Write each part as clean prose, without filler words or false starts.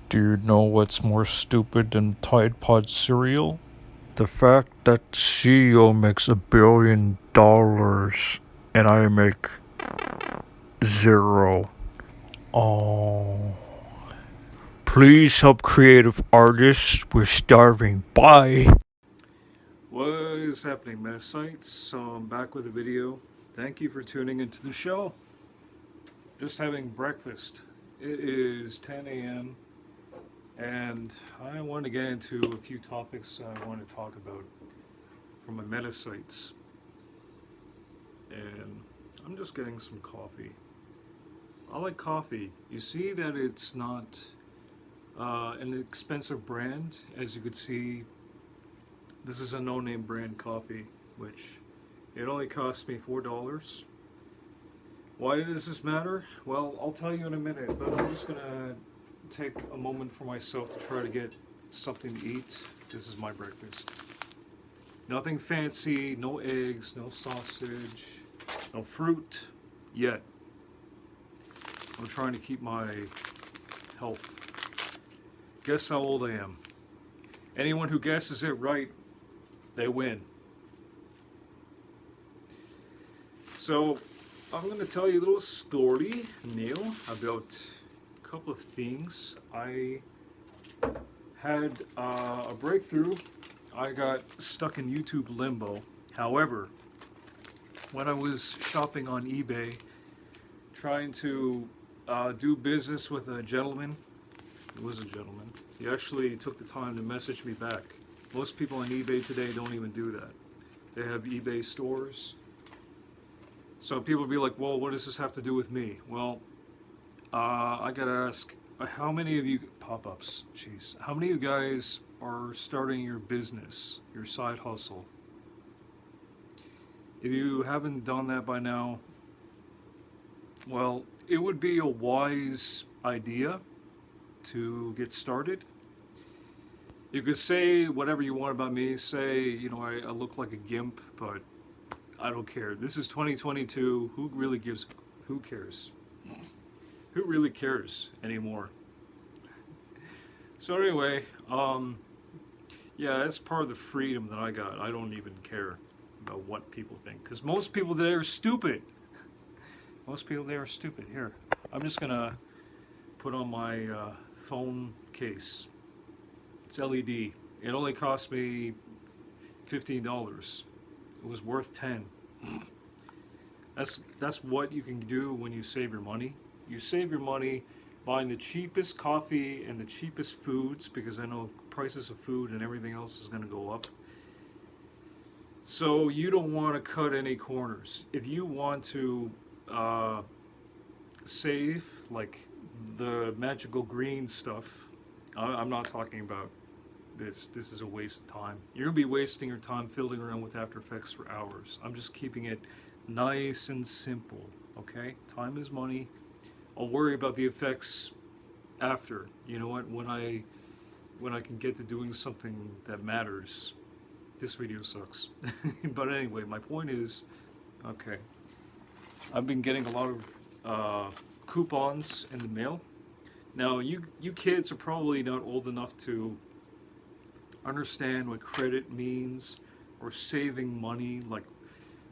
Do you know what's more stupid than Tide Pod cereal? The fact that the CEO makes $1 billion and I make zero. Oh. Please help creative artists. We're starving. Bye. What is happening, Metasites? So I'm back with a video. Thank you for tuning into the show. Just having breakfast. It is 10 a.m. and I want to get into a few topics I want to talk about from my Metasites. And I'm just getting some coffee. I like coffee. You see that it's not an expensive brand. As you could see, this is a no-name brand coffee, which it only cost me $4. Why does this matter? Well, I'll tell you in a minute, but I'm just gonna take a moment for myself to try to get something to eat. This is my breakfast. Nothing fancy, no eggs, no sausage, no fruit yet. I'm trying to keep my health. Guess how old I am. Anyone who guesses it right, they win. So, I'm going to tell you a little story, Neil, about a couple of things. I had a breakthrough. I got stuck in YouTube limbo. However, when I was shopping on eBay, trying to do business with a gentleman, it was a gentleman, he actually took the time to message me back. Most people on eBay today don't even do that. They have eBay stores. So people will be like, well, what does this have to do with me? Well, I gotta ask, how many of you, pop-ups, jeez, how many of you guys are starting your business, your side hustle? If you haven't done that by now, well, it would be a wise idea to get started. You could say whatever you want about me. Say, I look like a gimp, but I don't care. This is 2022. Who cares? Who really cares anymore? So anyway, yeah, that's part of the freedom that I got. I don't even care about what people think. Because most people today are stupid. Most people today are stupid. Here, I'm just going to put on my phone case. It's LED. It only cost me $15. It was worth 10. That's what you can do when you save your money. You save your money buying the cheapest coffee and the cheapest foods, because I know prices of food and everything else is going to go up. So you don't want to cut any corners. If you want to save, like the magical green stuff, I'm not talking about this. This is a waste of time. You're going to be wasting your time fiddling around with After Effects for hours. I'm just keeping it nice and simple, okay? Time is money. I'll worry about the effects after. You know what? When I can get to doing something that matters. This video sucks. But anyway, my point is, okay, I've been getting a lot of coupons in the mail. Now, you kids are probably not old enough to understand what credit means, or saving money, like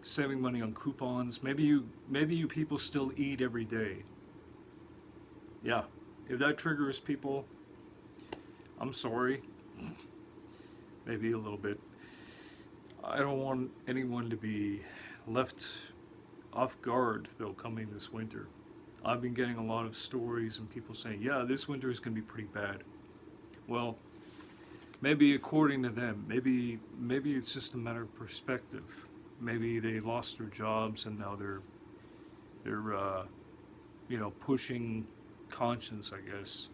saving money on coupons. Maybe you people still eat every day. Yeah, if that triggers people, I'm sorry. Maybe a little bit. I don't want anyone to be left off guard, though, coming this winter. I've been getting a lot of stories and people saying, yeah, this winter is going to be pretty bad. Well, maybe according to them, maybe it's just a matter of perspective. Maybe they lost their jobs and now they're pushing conscience, I guess.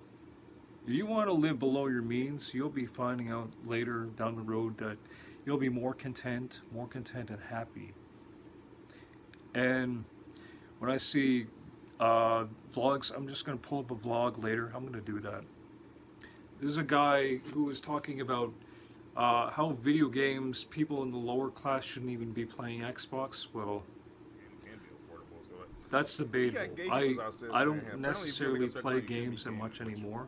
If you want to live below your means, you'll be finding out later down the road that you'll be more content and happy. And when I see vlogs, I'm just going to pull up a vlog later. I'm going to do that. There's a guy who was talking about how video games, people in the lower class shouldn't even be playing Xbox. Well, that's debatable. I don't necessarily play games that much anymore.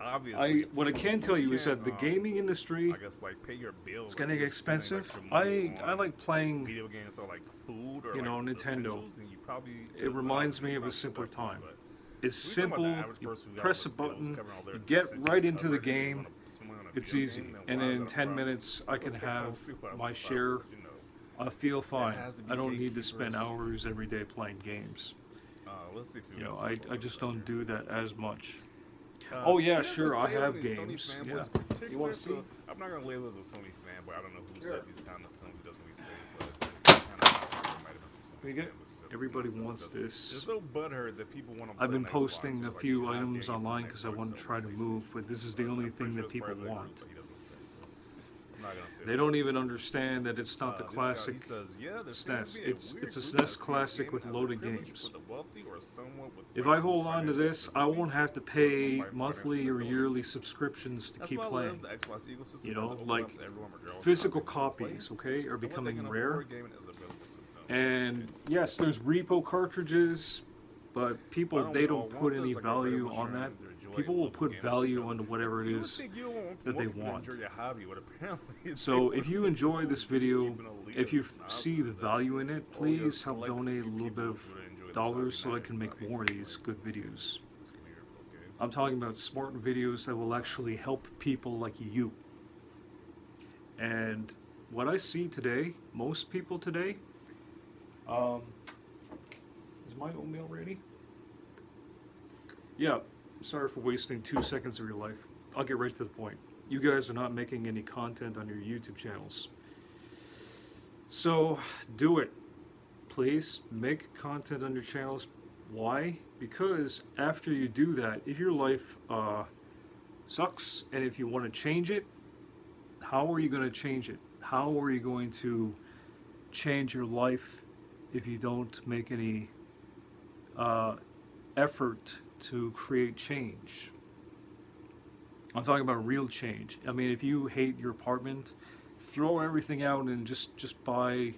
obviously, what I can tell you is that the can't, gaming industry I guess like pay your bills. it's like, getting you're spending, expensive. like, your money I on like playing, video games or like food or you know, like Nintendo. essentials, and you probably It reminds me of a probably simpler that point, time. but It's we talking about the simple. average You person who got all press a their bills button, covering all their you get essentials right into the covered, and they game. wanna spend money on a It's video easy, game, then and why is in that a 10 problem? minutes I can I don't have see why that's my a problem, share. but, you know, I feel fine. has to be I don't need to spend gatekeepers. hours every day playing games. Let's see if You know, can see I what just right don't here. do that as much. Oh yeah, He doesn't sure, I say have any Sony games. fanboys Yeah. in particular, You want to see? so I'm not gonna label as a Sony fanboy. I don't know who Sure. said these comments to him. He doesn't really say, but kind of might have been some Sony You get- fanboys who said Everybody this. wants They're this. so butthurt that people want to. I've been posting a few items online because I want to try to move, but this is the only thing that people want. They don't even understand that it's not the classic SNES. It's a SNES classic with loaded games. If I hold on to this, I won't have to pay monthly or yearly subscriptions to keep playing. You know, like physical copies, okay, are becoming rare. And yes, there's repo cartridges, but people, they don't put any value on that. People will put value on whatever it is that they want. So if you enjoy this video, if you see the value in it, please help donate a little bit of dollars so I can make more of these good videos. I'm talking about smart videos that will actually help people like you. And what I see today, most people today, is my oatmeal ready? Yeah, sorry for wasting 2 seconds of your life. I'll get right to the point. You guys are not making any content on your YouTube channels. So, do it. Please, make content on your channels. Why? Because after you do that, if your life sucks and if you want to change it, how are you going to change it? How are you going to change your life if you don't make any effort to create change? I'm talking about real change. I mean, if you hate your apartment, throw everything out and just buy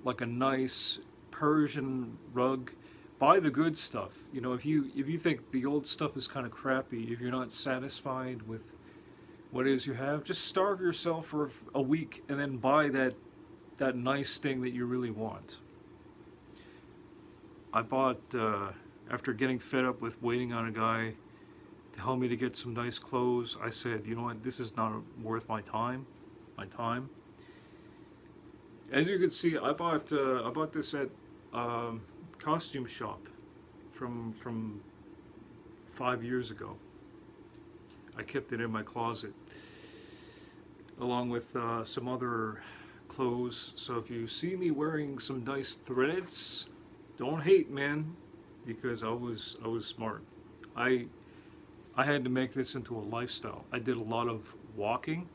like a nice Persian rug. Buy the good stuff. You know, if you think the old stuff is kind of crappy, if you're not satisfied with what it is you have, just starve yourself for a week and then buy that nice thing that you really want. I bought, after getting fed up with waiting on a guy to help me to get some nice clothes, I said, you know what, this is not worth my time. As you can see, I bought this at costume shop from 5 years ago. I kept it in my closet along with some other clothes. So if you see me wearing some nice threads, don't hate, man, because I was smart. I had to make this into a lifestyle. I did a lot of walking.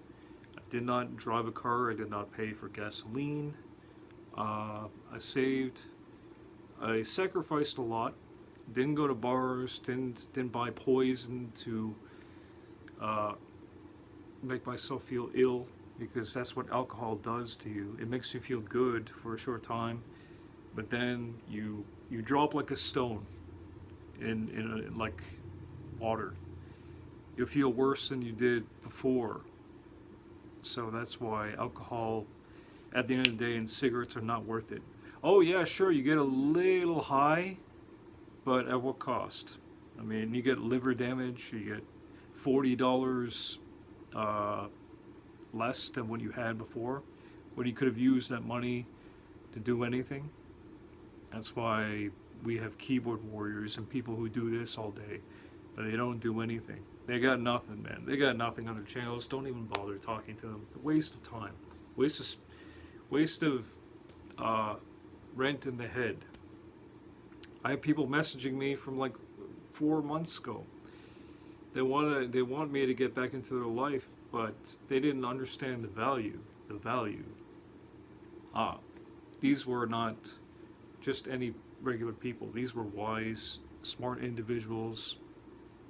I did not drive a car. I did not pay for gasoline. I saved. I sacrificed a lot. Didn't go to bars. Didn't buy poison to make myself feel ill, because that's what alcohol does to you. It makes you feel good for a short time, but then you drop like a stone in like water. You'll feel worse than you did before. So that's why alcohol, at the end of the day, and cigarettes are not worth it. Oh yeah, sure, you get a little high, but at what cost? I mean, you get liver damage, you get $40 less than what you had before, when you could have used that money to do anything. That's why we have keyboard warriors and people who do this all day, but they don't do anything. They got nothing, man. They got nothing on their channels. Don't even bother talking to them. A waste of time. Waste of rent in the head. I have people messaging me from like 4 months ago. They want me to get back into their life, but they didn't understand the value. These were not just any regular people. These were wise, smart individuals.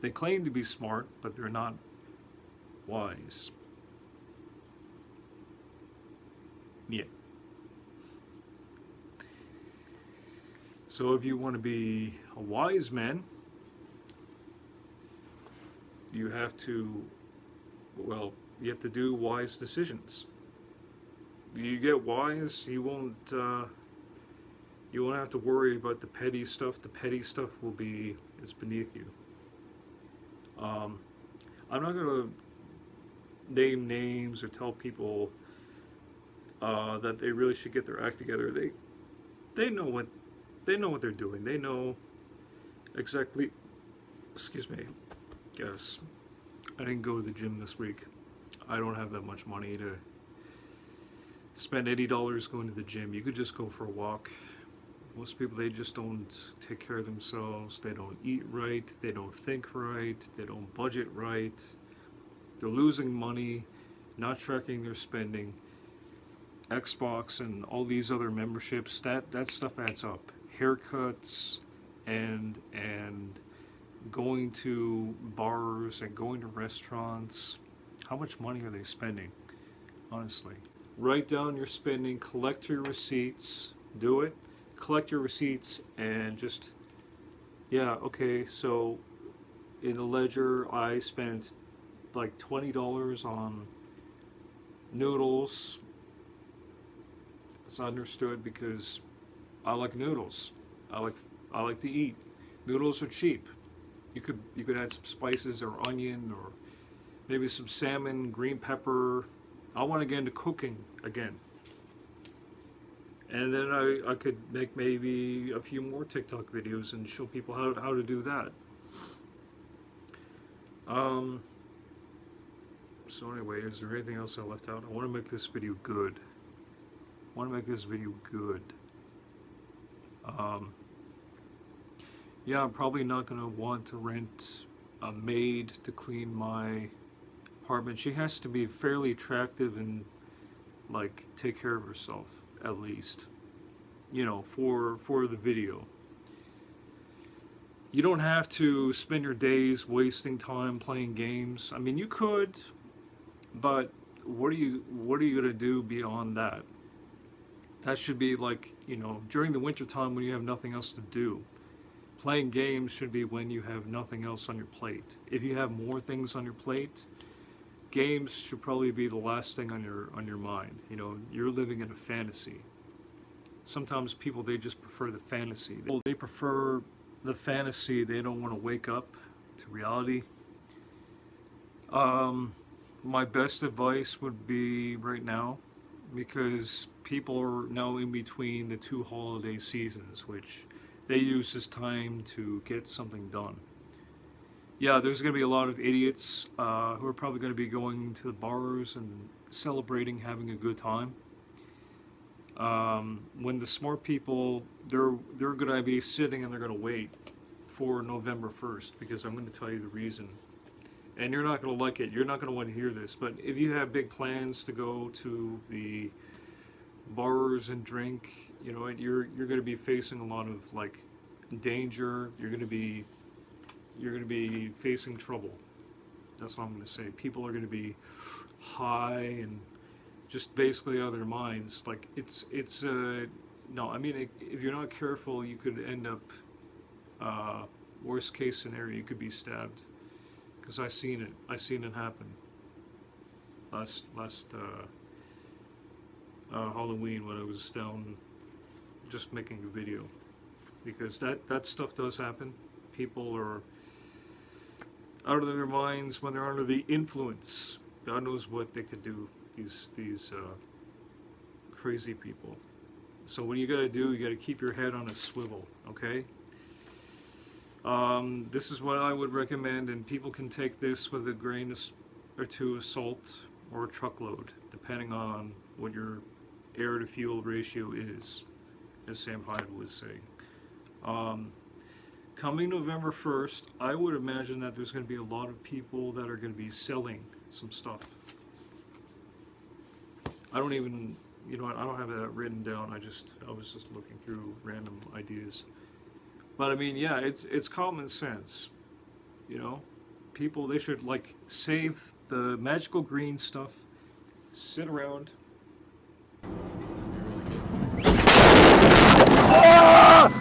They claim to be smart, but they're not wise. Yeah. So if you want to be a wise man, you have to, well, you have to do wise decisions. You get wise, you won't have to worry about the petty stuff. The petty stuff it's beneath you. I'm not gonna name names or tell people that they really should get their act together. They know what they're doing. They know exactly. Excuse me. Yes, I didn't go to the gym this week. I don't have that much money to spend $80 going to the gym. You could just go for a walk. Most people, they just don't take care of themselves. They don't eat right. They don't think right. They don't budget right. They're losing money, not tracking their spending. Xbox and all these other memberships, that stuff adds up. Haircuts and going to bars and going to restaurants. How much money are they spending? Honestly. Write down your spending, collect your receipts, do it. Collect your receipts and just, yeah, okay, so in a ledger I spent like $20 on noodles. It's understood because I like noodles. I like to eat. Noodles are cheap. You could add some spices or onion or maybe some salmon, green pepper. I want to get into cooking again. And then I could make maybe a few more TikTok videos and show people how to do that. So anyway, is there anything else I left out? I want to make this video good. Yeah, I'm probably not going to want to rent a maid to clean my apartment. She has to be fairly attractive and like take care of herself at least, you know, for the video. You don't have to spend your days wasting time playing games. I mean, you could, but what are you gonna do beyond that? That should be like, you know, during the winter time when you have nothing else to do. Playing games should be when you have nothing else on your plate. If you have more things on your plate, games should probably be the last thing on your mind. You know, you're living in a fantasy. Sometimes people, they just prefer the fantasy. They prefer the fantasy. They don't want to wake up to reality. My best advice would be right now, because people are now in between the two holiday seasons, which they use this time to get something done. Yeah, there's going to be a lot of idiots who are probably going to be going to the bars and celebrating, having a good time. When the smart people, they're going to be sitting and they're going to wait for November 1st, because I'm going to tell you the reason. And you're not going to like it. You're not going to want to hear this. But if you have big plans to go to the bars and drink, you know, you're going to be facing a lot of like danger. You're going to be facing trouble. That's what I'm going to say. People are going to be high and just basically out of their minds. Like no, I mean, if you're not careful, you could end up, worst case scenario, you could be stabbed. Because I seen it happen last Halloween when I was down just making a video. Because that stuff does happen. People are out of their minds when they're under the influence. God knows what they could do, these crazy people. So what you gotta do, you gotta keep your head on a swivel, okay? This is what I would recommend, and people can take this with a grain or two of salt or a truckload, depending on what your air to fuel ratio is, as Sam Hyde would say. Coming November 1st, I would imagine that there's going to be a lot of people that are going to be selling some stuff. I don't even, you know what, I don't have that written down. I was just looking through random ideas. But I mean, yeah, it's common sense, you know. People, they should like save the magical green stuff, sit around. Ah!